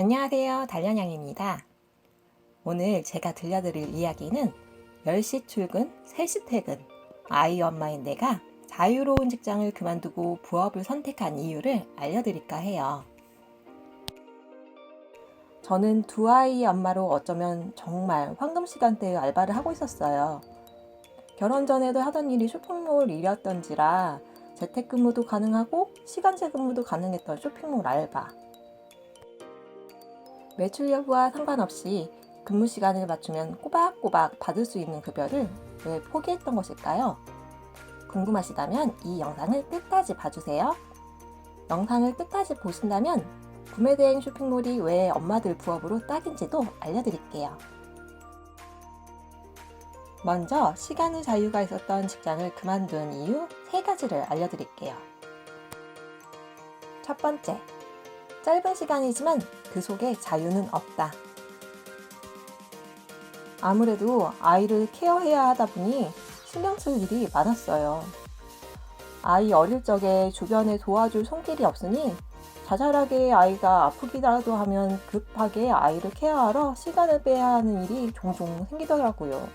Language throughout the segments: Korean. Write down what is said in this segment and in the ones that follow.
안녕하세요. 달련양입니다. 오늘 제가 들려드릴 이야기는 10시 출근, 3시 퇴근, 아이 엄마인 내가 자유로운 직장을 그만두고 부업을 선택한 이유를 알려드릴까 해요. 저는 두 아이의 엄마로 어쩌면 정말 황금 시간대의 알바를 하고 있었어요. 결혼 전에도 하던 일이 쇼핑몰 일이었던지라 재택근무도 가능하고 시간제 근무도 가능했던 쇼핑몰 알바. 매출 여부와 상관없이 근무 시간을 맞추면 꼬박꼬박 받을 수 있는 급여를 왜 포기했던 것일까요? 궁금하시다면 이 영상을 끝까지 봐주세요. 영상을 끝까지 보신다면 구매대행 쇼핑몰이 왜 엄마들 부업으로 딱인지도 알려드릴게요. 먼저 시간의 자유가 있었던 직장을 그만둔 이유 3가지를 알려드릴게요. 첫 번째, 짧은 시간이지만 그 속에 자유는 없다. 아무래도 아이를 케어해야 하다 보니 신경 쓸 일이 많았어요. 아이 어릴 적에 주변에 도와줄 손길이 없으니 자잘하게 아이가 아프기라도 하면 급하게 아이를 케어하러 시간을 빼야 하는 일이 종종 생기더라고요.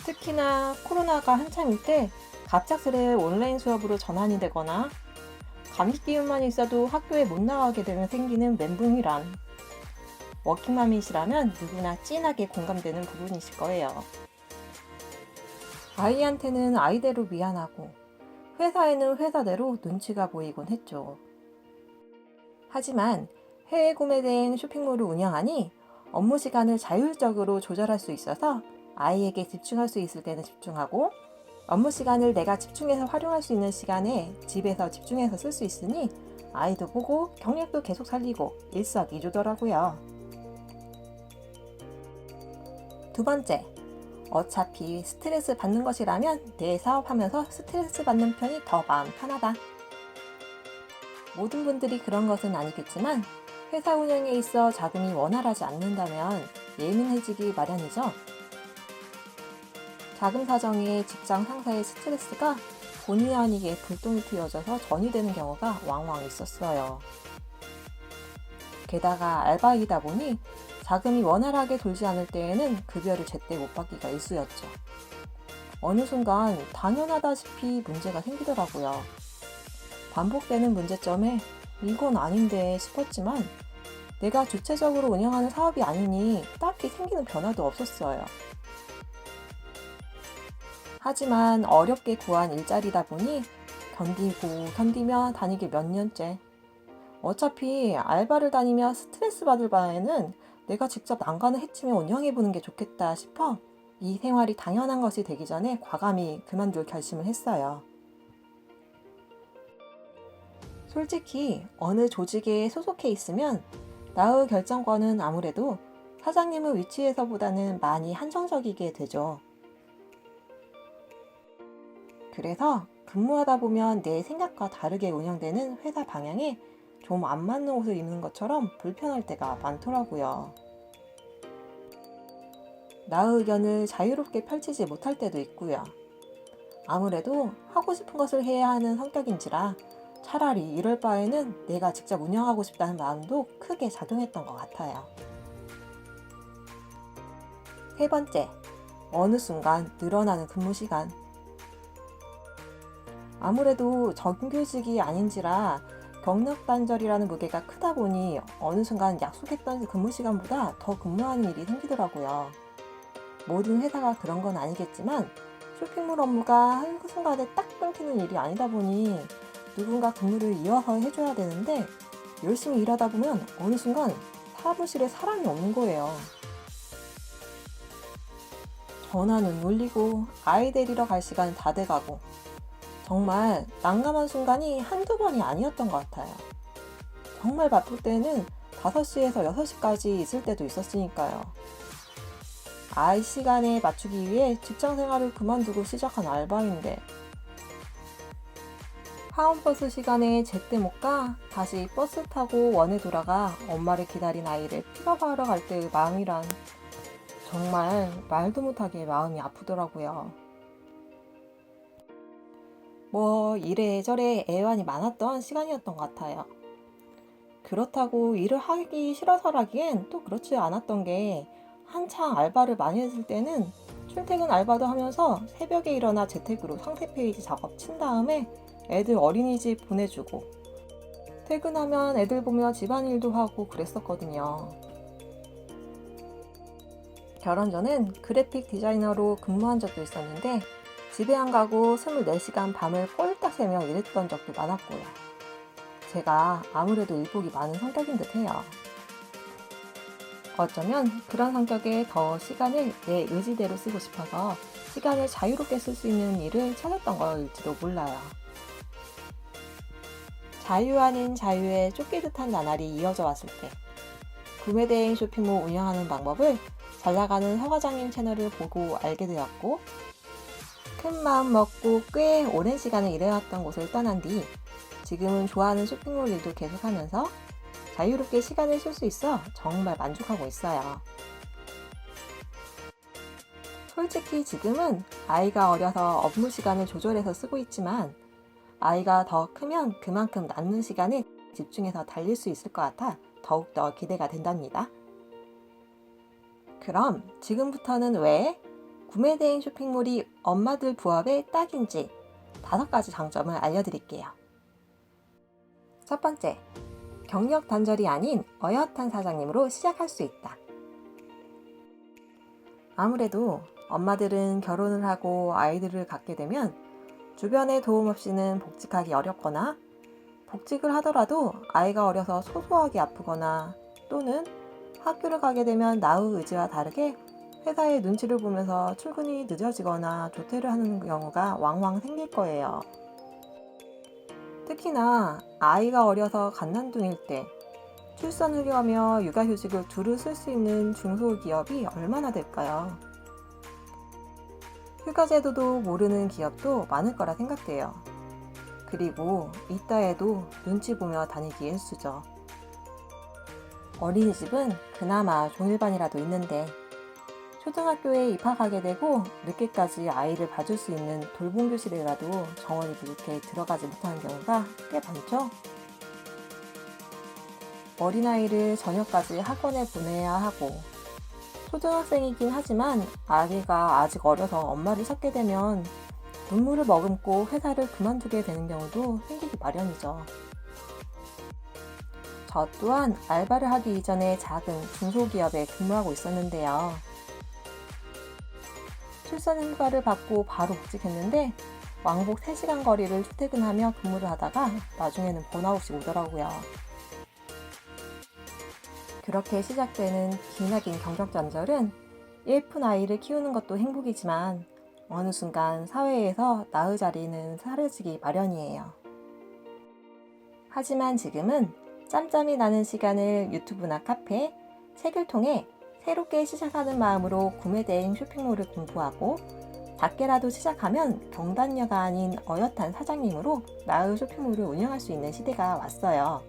특히나 코로나가 한참일 때 갑작스레 온라인 수업으로 전환이 되거나 감기 기운만 있어도 학교에 못 나가게 되면 생기는 멘붕이란 워킹맘이시라면 누구나 찐하게 공감되는 부분이실 거예요. 아이한테는 아이대로 미안하고 회사에는 회사대로 눈치가 보이곤 했죠. 하지만 해외 구매대행 쇼핑몰을 운영하니 업무 시간을 자율적으로 조절할 수 있어서 아이에게 집중할 수 있을 때는 집중하고 업무 시간을 내가 집중해서 활용할 수 있는 시간에 집에서 집중해서 쓸 수 있으니 아이도 보고 경력도 계속 살리고 일석이조더라고요. 두 번째, 어차피 스트레스 받는 것이라면 내 사업하면서 스트레스 받는 편이 더 마음 편하다. 모든 분들이 그런 것은 아니겠지만 회사 운영에 있어 자금이 원활하지 않는다면 예민해지기 마련이죠. 자금 사정에 직장 상사의 스트레스가 본의 아니게 불똥이 튀어져서 전이되는 경우가 왕왕 있었어요. 게다가 알바이다 보니 자금이 원활하게 돌지 않을 때에는 급여를 제때 못 받기가 일쑤였죠. 어느 순간 당연하다시피 문제가 생기더라고요. 반복되는 문제점에 이건 아닌데 싶었지만 내가 주체적으로 운영하는 사업이 아니니 딱히 생기는 변화도 없었어요. 하지만 어렵게 구한 일자리다 보니 견디며 다니게 몇 년째. 어차피 알바를 다니며 스트레스 받을 바에는 내가 직접 난간을 헤치며 운영해보는 게 좋겠다 싶어 이 생활이 당연한 것이 되기 전에 과감히 그만둘 결심을 했어요. 솔직히 어느 조직에 소속해 있으면 나의 결정권은 아무래도 사장님의 위치에서보다는 많이 한정적이게 되죠. 그래서 근무하다 보면 내 생각과 다르게 운영되는 회사 방향에 좀 안 맞는 옷을 입는 것처럼 불편할 때가 많더라고요. 나의 의견을 자유롭게 펼치지 못할 때도 있고요. 아무래도 하고 싶은 것을 해야 하는 성격인지라 차라리 이럴 바에는 내가 직접 운영하고 싶다는 마음도 크게 작용했던 것 같아요. 세 번째, 어느 순간 늘어나는 근무 시간. 아무래도 정규직이 아닌지라 경력 단절이라는 무게가 크다 보니 어느 순간 약속했던 근무 시간보다 더 근무하는 일이 생기더라고요. 모든 회사가 그런 건 아니겠지만 쇼핑몰 업무가 한순간에 딱 끊기는 일이 아니다 보니 누군가 근무를 이어서 해줘야 되는데 열심히 일하다 보면 어느 순간 사무실에 사람이 없는 거예요. 전화는 울리고 아이 데리러 갈 시간 다 돼가고 정말 난감한 순간이 한두 번이 아니었던 것 같아요. 정말 바쁠 때는 5시에서 6시까지 있을 때도 있었으니까요. 아이 시간에 맞추기 위해 직장 생활을 그만두고 시작한 알바인데 하원버스 시간에 제때 못 가 다시 버스 타고 원에 돌아가 엄마를 기다린 아이를 픽업하러 갈 때의 마음이란 정말 말도 못하게 마음이 아프더라고요. 이래저래 애환이 많았던 시간이었던 것 같아요. 그렇다고 일을 하기 싫어서라기엔 또 그렇지 않았던 게 한창 알바를 많이 했을 때는 출퇴근 알바도 하면서 새벽에 일어나 재택으로 상세 페이지 작업 친 다음에 애들 어린이집 보내주고 퇴근하면 애들 보며 집안일도 하고 그랬었거든요. 결혼 전엔 그래픽 디자이너로 근무한 적도 있었는데 집에 안 가고 24시간 밤을 꼴딱 새며 일했던 적도 많았고요. 제가 아무래도 일복이 많은 성격인 듯 해요. 어쩌면 그런 성격에 더 시간을 내 의지대로 쓰고 싶어서 시간을 자유롭게 쓸 수 있는 일을 찾았던 걸지도 몰라요. 자유 아닌 자유에 쫓기듯 한 나날이 이어져 왔을 때 구매대행 쇼핑몰 운영하는 방법을 잘 나가는 서 과장님 채널을 보고 알게 되었고 큰 마음 먹고 꽤 오랜 시간을 일해왔던 곳을 떠난 뒤 지금은 좋아하는 쇼핑몰 일도 계속하면서 자유롭게 시간을 쓸 수 있어 정말 만족하고 있어요. 솔직히 지금은 아이가 어려서 업무 시간을 조절해서 쓰고 있지만 아이가 더 크면 그만큼 남는 시간에 집중해서 달릴 수 있을 것 같아 더욱더 기대가 된답니다. 그럼 지금부터는 왜 구매대행 쇼핑몰이 엄마들 부업에 딱인지 5가지 장점을 알려드릴게요. 첫 번째, 경력 단절이 아닌 어엿한 사장님으로 시작할 수 있다. 아무래도 엄마들은 결혼을 하고 아이들을 갖게 되면 주변의 도움 없이는 복직하기 어렵거나 복직을 하더라도 아이가 어려서 소소하게 아프거나 또는 학교를 가게 되면 나의 의지와 다르게 회사의 눈치를 보면서 출근이 늦어지거나 조퇴를 하는 경우가 왕왕 생길 거예요. 특히나 아이가 어려서 갓난둥일 때 출산 후유하며 육아휴직을 두루 쓸 수 있는 중소기업이 얼마나 될까요? 휴가제도도 모르는 기업도 많을 거라 생각돼요. 그리고 있다 해도 눈치 보며 다니기 일쑤죠. 어린이집은 그나마 종일반이라도 있는데 초등학교에 입학하게 되고 늦게까지 아이를 봐줄 수 있는 돌봄 교실이라도 정원이 부족해 들어가지 못하는 경우가 꽤 많죠? 어린아이를 저녁까지 학원에 보내야 하고 초등학생이긴 하지만 아기가 아직 어려서 엄마를 찾게 되면 눈물을 머금고 회사를 그만두게 되는 경우도 생기기 마련이죠. 저 또한 알바를 하기 이전에 작은 중소기업에 근무하고 있었는데요. 출산 휴가를 받고 바로 복직했는데 왕복 3시간 거리를 출퇴근하며 근무를 하다가 나중에는 번아웃이 오더라고요. 그렇게 시작되는 기나긴 경력 단절은 예쁜 아이를 키우는 것도 행복이지만 어느 순간 사회에서 나의 자리는 사라지기 마련이에요. 하지만 지금은 짬짬이 나는 시간을 유튜브나 카페, 책을 통해 새롭게 시작하는 마음으로 구매대행 쇼핑몰을 공부하고 작게라도 시작하면 경단녀가 아닌 어엿한 사장님으로 나의 쇼핑몰을 운영할 수 있는 시대가 왔어요.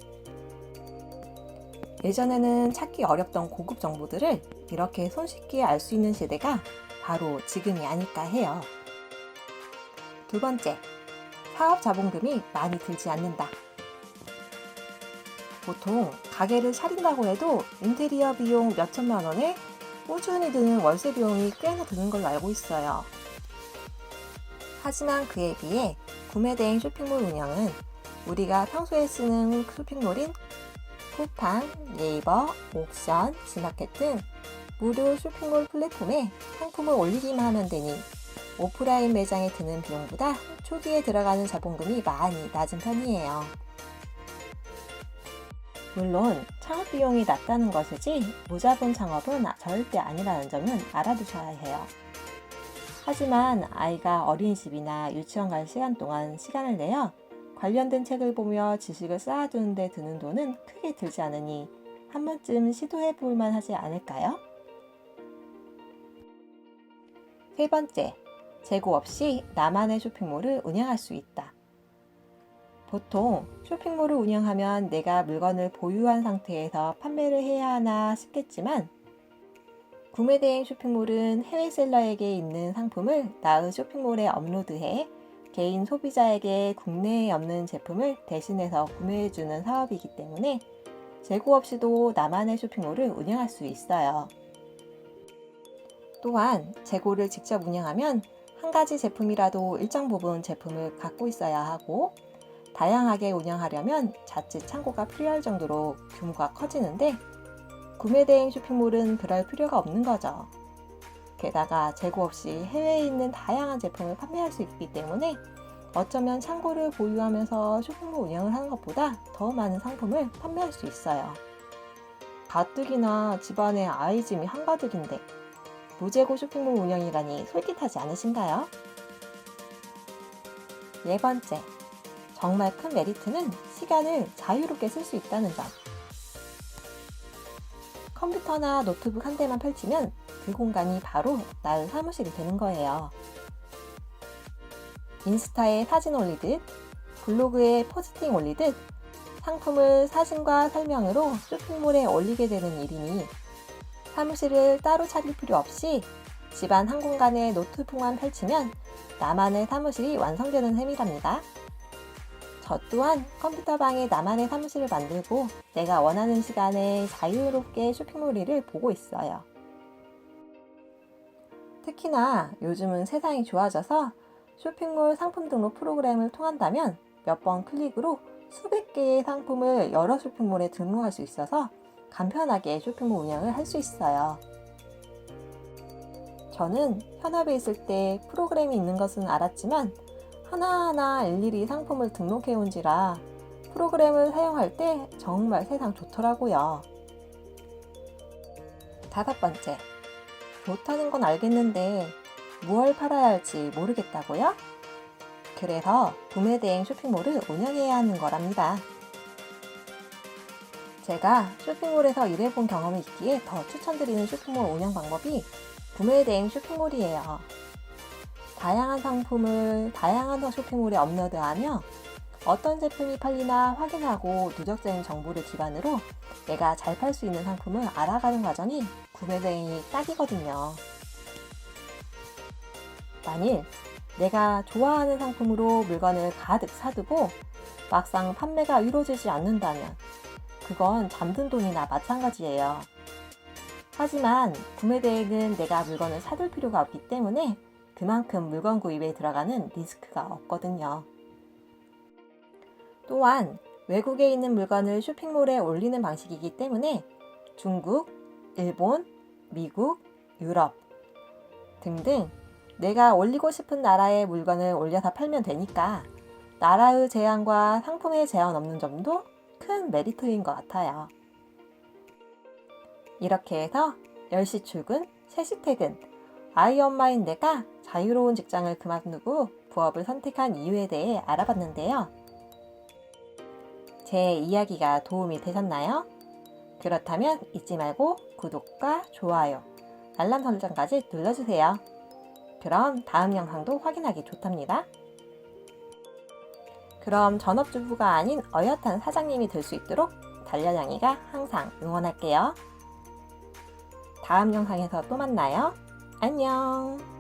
예전에는 찾기 어렵던 고급 정보들을 이렇게 손쉽게 알 수 있는 시대가 바로 지금이 아닐까 해요. 두 번째, 사업 자본금이 많이 들지 않는다. 보통 가게를 차린다고 해도 인테리어 비용 몇천만 원에 꾸준히 드는 월세 비용이 꽤나 드는 걸로 알고 있어요. 하지만 그에 비해 구매대행 쇼핑몰 운영은 우리가 평소에 쓰는 쇼핑몰인 쿠팡, 네이버, 옥션, 지마켓 등 무료 쇼핑몰 플랫폼에 상품을 올리기만 하면 되니 오프라인 매장에 드는 비용보다 초기에 들어가는 자본금이 많이 낮은 편이에요. 물론 창업 비용이 낮다는 것이지 무자본 창업은 절대 아니라는 점은 알아두셔야 해요. 하지만 아이가 어린이집이나 유치원 갈 시간 동안 시간을 내어 관련된 책을 보며 지식을 쌓아두는 데 드는 돈은 크게 들지 않으니 한 번쯤 시도해 볼 만하지 않을까요? 세 번째, 재고 없이 나만의 쇼핑몰을 운영할 수 있다. 보통 쇼핑몰을 운영하면 내가 물건을 보유한 상태에서 판매를 해야 하나 싶겠지만 구매대행 쇼핑몰은 해외 셀러에게 있는 상품을 나의 쇼핑몰에 업로드해 개인 소비자에게 국내에 없는 제품을 대신해서 구매해주는 사업이기 때문에 재고 없이도 나만의 쇼핑몰을 운영할 수 있어요. 또한 재고를 직접 운영하면 한 가지 제품이라도 일정 부분 제품을 갖고 있어야 하고, 다양하게 운영하려면 자칫 창고가 필요할 정도로 규모가 커지는데, 구매 대행 쇼핑몰은 그럴 필요가 없는 거죠. 게다가 재고 없이 해외에 있는 다양한 제품을 판매할 수 있기 때문에 어쩌면 창고를 보유하면서 쇼핑몰 운영을 하는 것보다 더 많은 상품을 판매할 수 있어요. 가뜩이나 집안에 아이짐이 한가득인데 무재고 쇼핑몰 운영이라니 솔깃하지 않으신가요? 네 번째, 정말 큰 메리트는 시간을 자유롭게 쓸 수 있다는 점. 컴퓨터나 노트북 한 대만 펼치면 그 공간이 바로 나의 사무실이 되는 거예요. 인스타에 사진 올리듯, 블로그에 포스팅 올리듯 상품을 사진과 설명으로 쇼핑몰에 올리게 되는 일이니 사무실을 따로 차릴 필요 없이 집안 한 공간에 노트북만 펼치면 나만의 사무실이 완성되는 셈이랍니다. 저 또한 컴퓨터방에 나만의 사무실을 만들고 내가 원하는 시간에 자유롭게 쇼핑몰 일을 보고 있어요. 특히나 요즘은 세상이 좋아져서 쇼핑몰 상품 등록 프로그램을 통한다면 몇 번 클릭으로 수백 개의 상품을 여러 쇼핑몰에 등록할 수 있어서 간편하게 쇼핑몰 운영을 할 수 있어요. 저는 현업에 있을 때 프로그램이 있는 것은 알았지만 하나하나 일일이 상품을 등록해 온지라 프로그램을 사용할 때 정말 세상 좋더라고요. 다섯 번째, 좋다는 건 알겠는데 무얼 팔아야 할지 모르겠다고요? 그래서 구매 대행 쇼핑몰을 운영해야 하는 거랍니다. 제가 쇼핑몰에서 일해본 경험이 있기에 더 추천드리는 쇼핑몰 운영 방법이 구매 대행 쇼핑몰이에요. 다양한 상품을 다양한 쇼핑몰에 업로드하며 어떤 제품이 팔리나 확인하고 누적된 정보를 기반으로 내가 잘 팔 수 있는 상품을 알아가는 과정이 구매 대행이 딱이거든요. 만일 내가 좋아하는 상품으로 물건을 가득 사두고 막상 판매가 이루어지지 않는다면 그건 잠든 돈이나 마찬가지예요. 하지만 구매 대행은 내가 물건을 사둘 필요가 없기 때문에 그만큼 물건 구입에 들어가는 리스크가 없거든요. 또한 외국에 있는 물건을 쇼핑몰에 올리는 방식이기 때문에 중국, 일본, 미국, 유럽 등등 내가 올리고 싶은 나라의 물건을 올려서 팔면 되니까 나라의 제한과 상품의 제한 없는 점도 큰 메리트인 것 같아요. 이렇게 해서 10시 출근, 3시 퇴근, 아이 엄마인 내가 자유로운 직장을 그만두고 부업을 선택한 이유에 대해 알아봤는데요. 제 이야기가 도움이 되셨나요? 그렇다면 잊지 말고 구독과 좋아요, 알람 설정까지 눌러주세요. 그럼 다음 영상도 확인하기 좋답니다. 그럼 전업주부가 아닌 어엿한 사장님이 될 수 있도록 달려냥이가 항상 응원할게요. 다음 영상에서 또 만나요. 안녕.